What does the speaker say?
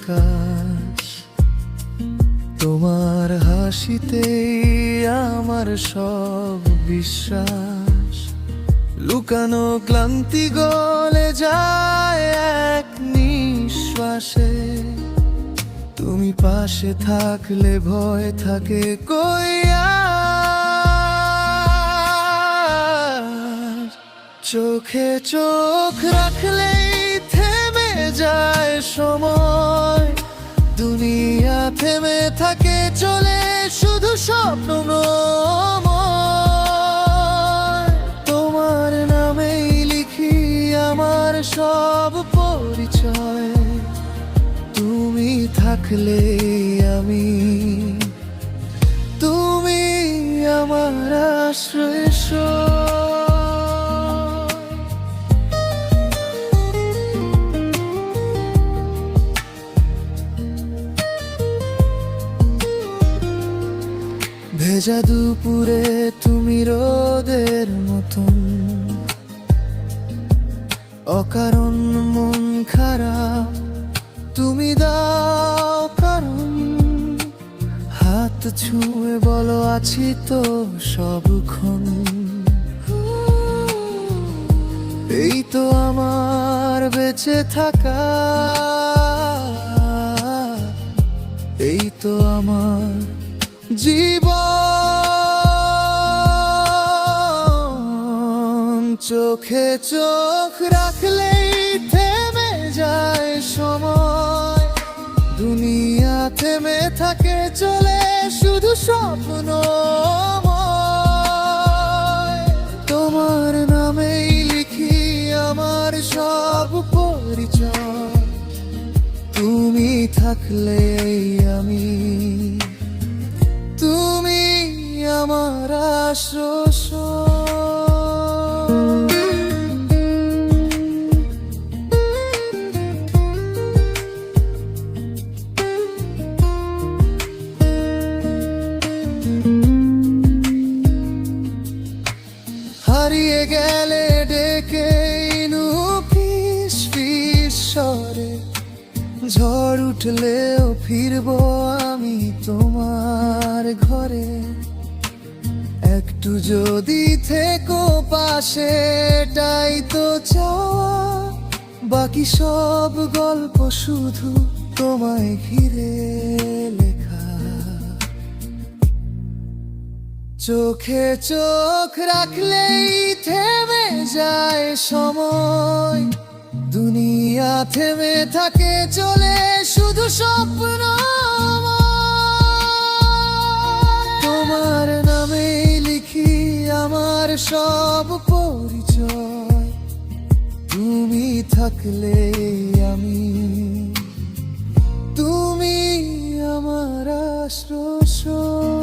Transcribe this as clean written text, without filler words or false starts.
আকাশ। তোমার হাসিতেই আমার সব বিশ্বাস, লুকানো ক্লান্তি গলে যায় এক নিঃশ্বাসে। তুমি পাশে থাকলে ভয় থাকে কই আর। চোখে চোখ রাখলেই থেমে যায় সময়, দুনিয়া থেমে থাকে চলে শুধু স্বপ্নময়। তোমার নামেই লিখি আমার সব পরিচয়, তুমি থাকলে আমি, তুমি আমার আশ্রয়। ভেজা দুপুরে তুমি রোদের মতন, অকারণ মন খারাপ তুমি দাও কারণ। হাত ছুঁয়ে বলো আছি তো সবক্ষণ। এই তো আমার বেঁচে থাকা, এই তো আমার জীবন। চোখে চোখ রাখলেই থেমে যায় সময়, দুনিয়া থেমে থাকে চলে শুধু স্বপ্নময়। তোমার নামেই লিখি আমার সব পরিচয়, তুমি থাকলে আমি, তুমি আমার আশ্রয়। হারিয়ে গেলে ডেকে ইনু ফিস ফিস স্বরে, ঝড় উঠলেও ফিরবো আমি তোমার ঘরে। একটু যদি থেকো পাশে এটাই তো চাওয়া, বাকি সব গল্প শুধু তোমায় ঘিরে লেখা। চোখে চোখ রাখলেই থেমে যায় সময়, দুনিয়া থেমে থাকে চলে শুধু স্বপ্ন। তোমার নামেই লিখি আমার সব পরিচয়, তুমি থাকলে আমি, তুমি আমার আশ্রয়।